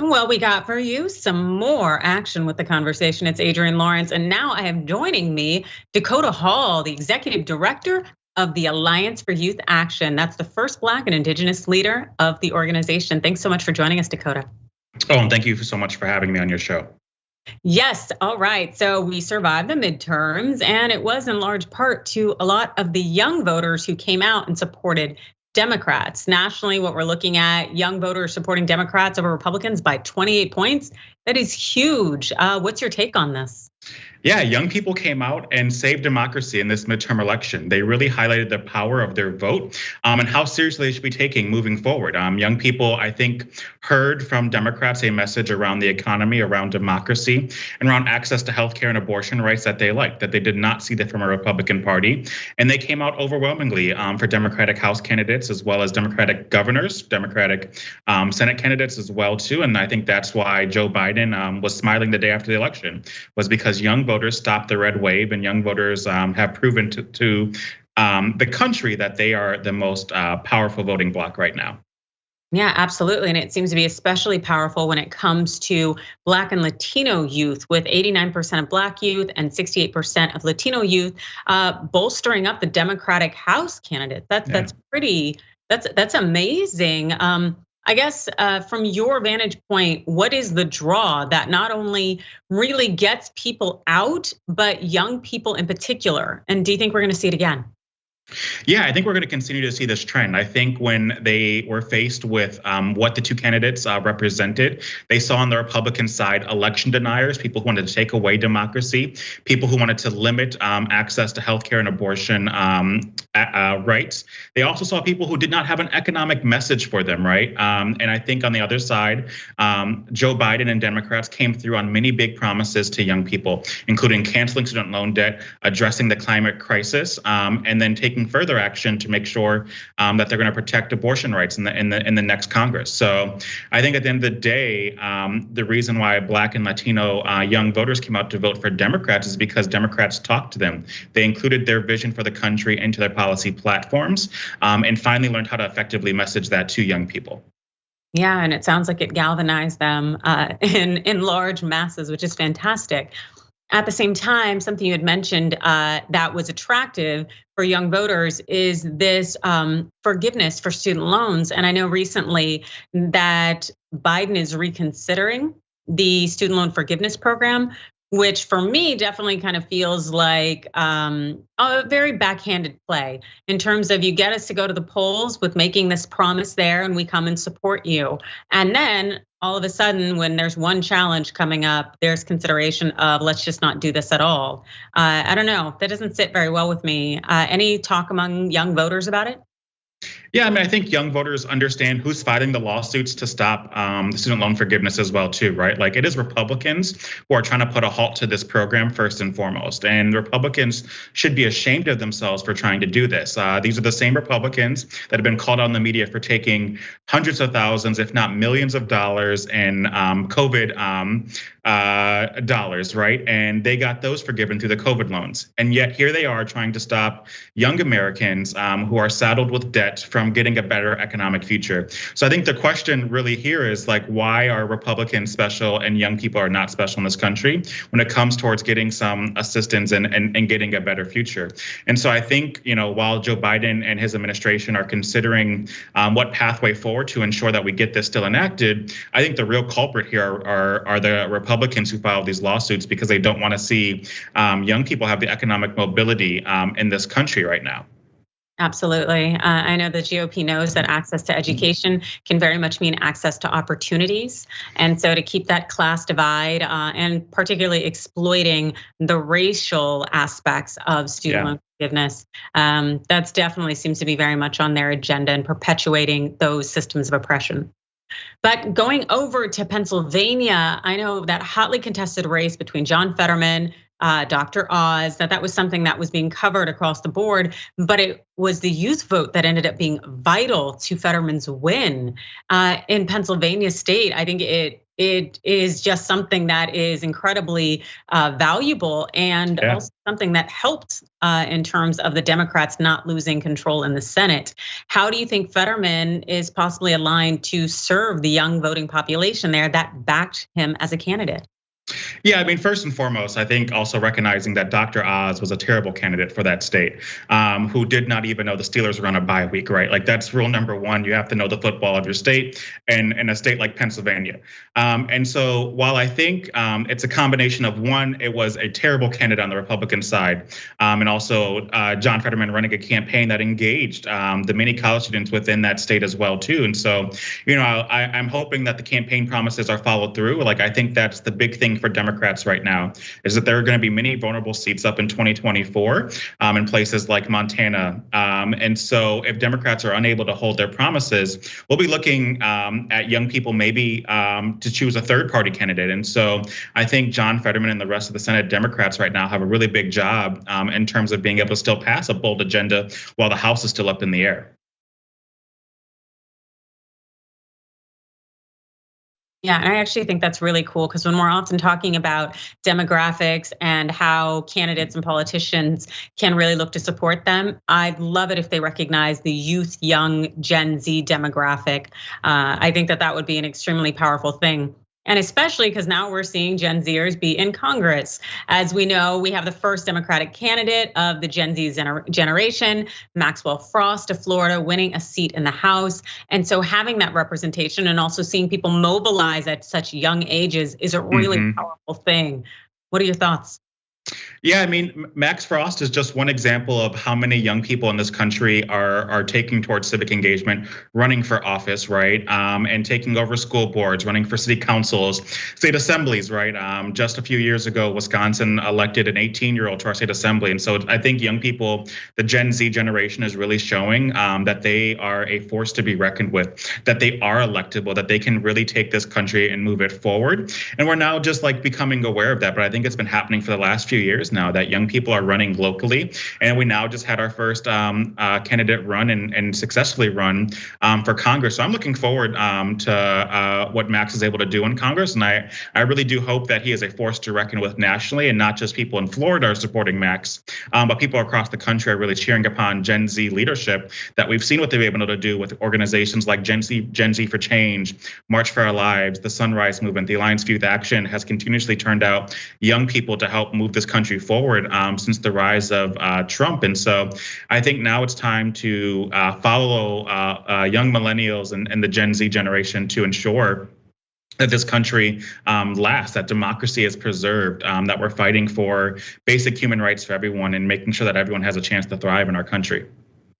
Well, we got for you some more action with the conversation. It's Adrienne Lawrence, and now I have joining me Dakota Hall, the executive director of the Alliance for Youth Action. That's the first Black and Indigenous leader of the organization. Thanks so much for joining us, Dakota. Oh, and thank you so much for having me on your show. Yes, all right. So we survived the midterms, and it was in large part to a lot of the young voters who came out and supported Democrats. Nationally, what we're looking at, young voters supporting Democrats over Republicans by 28 points. That is huge. What's your take on this? Yeah, young people came out and saved democracy in this midterm election. They really highlighted the power of their vote and how seriously they should be taking moving forward. Young people, I think, heard from Democrats a message around the economy, around democracy, and around access to healthcare and abortion rights that they liked, that they did not see that from a Republican Party. And they came out overwhelmingly for Democratic House candidates, as well as Democratic governors, Democratic Senate candidates as well, too. And I think that's why Joe Biden was smiling the day after the election, was because young voters stopped the red wave, and young voters have proven to the country that they are the most powerful voting bloc right now. Yeah, absolutely. And it seems to be especially powerful when it comes to Black and Latino youth, with 89% of Black youth and 68% of Latino youth bolstering up the Democratic House candidate. That's amazing. I guess from your vantage point, what is the draw that not only really gets people out, but young people in particular? And do you think we're going to see it again? Yeah, I think we're going to continue to see this trend. I think when they were faced with what the two candidates represented, they saw on the Republican side election deniers, people who wanted to take away democracy, people who wanted to limit access to healthcare and abortion rights. They also saw people who did not have an economic message for them, right? And I think on the other side, Joe Biden and Democrats came through on many big promises to young people, including canceling student loan debt, addressing the climate crisis, and then taking further action to make sure that they're going to protect abortion rights in the next Congress. So I think at the end of the day, the reason why Black and Latino young voters came out to vote for Democrats is because Democrats talked to them. They included their vision for the country into their policy platforms, and finally learned how to effectively message that to young people. Yeah, and it sounds like it galvanized them in large masses, which is fantastic. At the same time, something you had mentioned that was attractive for young voters is this forgiveness for student loans. And I know recently that Biden is reconsidering the student loan forgiveness program, which for me definitely kind of feels like a very backhanded play in terms of, you get us to go to the polls with making this promise there and we come and support you. And then all of a sudden, when there's one challenge coming up, there's consideration of, let's just not do this at all. I don't know, that doesn't sit very well with me. Any talk among young voters about it? Yeah, I mean, I think young voters understand who's fighting the lawsuits to stop the student loan forgiveness as well, too, right? Like, it is Republicans who are trying to put a halt to this program first and foremost. And Republicans should be ashamed of themselves for trying to do this. These are the same Republicans that have been called on the media for taking hundreds of thousands, if not millions of dollars in COVID dollars, right? And they got those forgiven through the COVID loans. And yet here they are trying to stop young Americans who are saddled with debt from getting a better economic future. So I think the question really here is, like, why are Republicans special and young people are not special in this country when it comes towards getting some assistance and getting a better future? And so I think, while Joe Biden and his administration are considering what pathway forward to ensure that we get this still enacted, I think the real culprit here are the Republicans who filed these lawsuits, because they don't want to see young people have the economic mobility in this country right now. Absolutely. I know the GOP knows that access to education can very much mean access to opportunities. And so to keep that class divide and particularly exploiting the racial aspects of student loan forgiveness, that's definitely seems to be very much on their agenda and perpetuating those systems of oppression. But going over to Pennsylvania, I know that hotly contested race between John Fetterman, Dr. Oz, that was something that was being covered across the board, but it was the youth vote that ended up being vital to Fetterman's win in Pennsylvania state. I think it it is just something that is incredibly valuable, and also something that helped in terms of the Democrats not losing control in the Senate. How do you think Fetterman is possibly aligned to serve the young voting population there that backed him as a candidate? Yeah, I mean, first and foremost, I think also recognizing that Dr. Oz was a terrible candidate for that state, who did not even know the Steelers were on a bye week, right? Like that's rule number one. You have to know the football of your state, and in a state like Pennsylvania. And so while I think it's a combination of one, it was a terrible candidate on the Republican side, and also John Fetterman running a campaign that engaged the many college students within that state as well too. And so, I'm hoping that the campaign promises are followed through. Like I think that's the big thing for Democrats right now, is that there are going to be many vulnerable seats up in 2024 in places like Montana. And so if Democrats are unable to hold their promises, we'll be looking at young people maybe to choose a third party candidate. And so I think John Fetterman and the rest of the Senate Democrats right now have a really big job in terms of being able to still pass a bold agenda while the House is still up in the air. Yeah, and I actually think that's really cool, because when we're often talking about demographics and how candidates and politicians can really look to support them, I'd love it if they recognize the youth, young Gen Z demographic. I think that would be an extremely powerful thing. And especially because now we're seeing Gen Zers be in Congress. As we know, we have the first Democratic candidate of the Gen Z generation, Maxwell Frost of Florida, winning a seat in the House. And so having that representation and also seeing people mobilize at such young ages is a really powerful thing. What are your thoughts? Yeah, I mean, Max Frost is just one example of how many young people in this country are taking towards civic engagement, running for office, right? And taking over school boards, running for city councils, state assemblies, right? Just a few years ago, Wisconsin elected an 18-year-old to our state assembly. And so I think young people, the Gen Z generation, is really showing that they are a force to be reckoned with, that they are electable, that they can really take this country and move it forward. And we're now just like becoming aware of that. But I think it's been happening for the last few years now, that young people are running locally. And we now just had our first candidate run and successfully run for Congress. So I'm looking forward to what Max is able to do in Congress. And I really do hope that he is a force to reckon with nationally, and not just people in Florida are supporting Max, but people across the country are really cheering upon Gen Z leadership, that we've seen what they've been able to do with organizations like Gen Z for Change, March for Our Lives, the Sunrise Movement, the Alliance for Youth Action has continuously turned out young people to help move this country forward since the rise of Trump. And so I think now it's time to follow young millennials and the Gen Z generation to ensure that this country lasts, that democracy is preserved, that we're fighting for basic human rights for everyone and making sure that everyone has a chance to thrive in our country.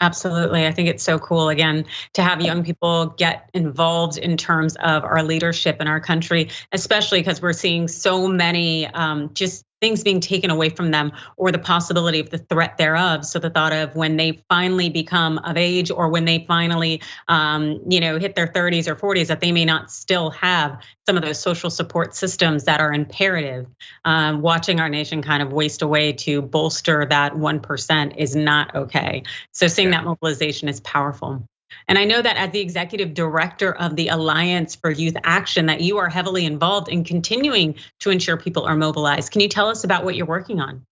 Absolutely. I think it's so cool, again, to have young people get involved in terms of our leadership in our country, especially because we're seeing so many just things being taken away from them, or the possibility of the threat thereof. So the thought of when they finally become of age, or when they finally hit their 30s or 40s, that they may not still have some of those social support systems that are imperative. Watching our nation kind of waste away to bolster that 1% is not okay. So seeing that mobilization is powerful. And I know that as the executive director of the Alliance for Youth Action, that you are heavily involved in continuing to ensure people are mobilized. Can you tell us about what you're working on?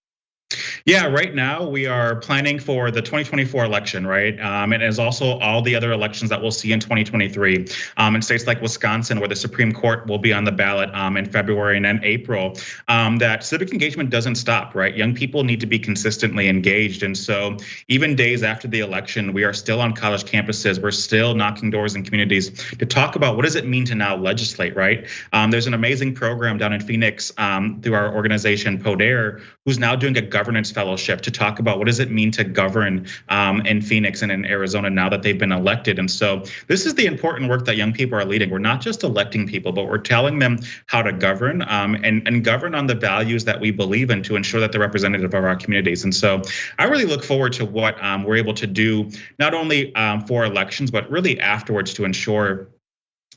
Yeah, right now we are planning for the 2024 election, right? And as also all the other elections that we'll see in 2023 in states like Wisconsin, where the Supreme Court will be on the ballot in February and then April, that civic engagement doesn't stop, right? Young people need to be consistently engaged. And so even days after the election, we are still on college campuses. We're still knocking doors in communities to talk about what does it mean to now legislate, right? There's an amazing program down in Phoenix through our organization, Poder, who's now doing a governance fellowship to talk about what does it mean to govern in Phoenix and in Arizona now that they've been elected. And so this is the important work that young people are leading. We're not just electing people, but we're telling them how to govern and govern on the values that we believe in to ensure that they're representative of our communities. And so I really look forward to what we're able to do, not only for elections, but really afterwards to ensure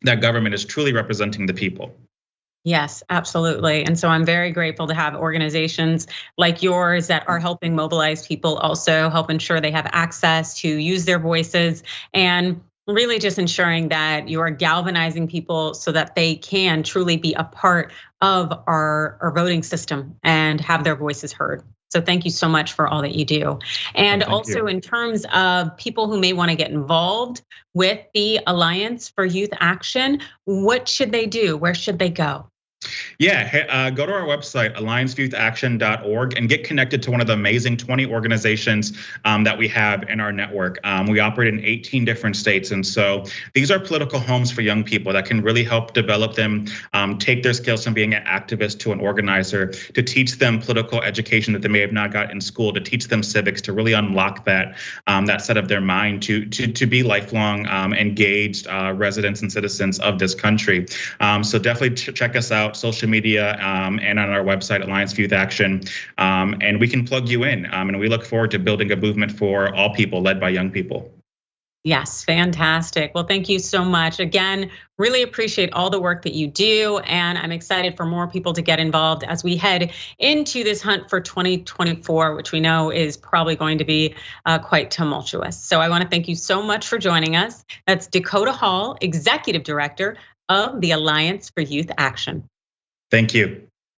that government is truly representing the people. Yes, absolutely. And so I'm very grateful to have organizations like yours that are helping mobilize people, also help ensure they have access to use their voices. And Really just ensuring that you are galvanizing people so that they can truly be a part of our voting system and have their voices heard. So thank you so much for all that you do. And also in terms of people who may want to get involved with the Alliance for Youth Action, what should they do? Where should they go? Yeah, go to our website, allianceforyouth.org, and get connected to one of the amazing 20 organizations that we have in our network. We operate in 18 different states, and so these are political homes for young people that can really help develop them, take their skills from being an activist to an organizer, to teach them political education that they may have not got in school, to teach them civics, to really unlock that side of their mind, to be lifelong engaged residents and citizens of this country. So definitely check us out. Social media and on our website, Alliance for Youth Action, and we can plug you in. And we look forward to building a movement for all people, led by young people. Yes, fantastic. Well, thank you so much. Again, really appreciate all the work that you do, and I'm excited for more people to get involved as we head into this hunt for 2024, which we know is probably going to be quite tumultuous. So I want to thank you so much for joining us. That's Dakota Hall, Executive Director of the Alliance for Youth Action. Thank you.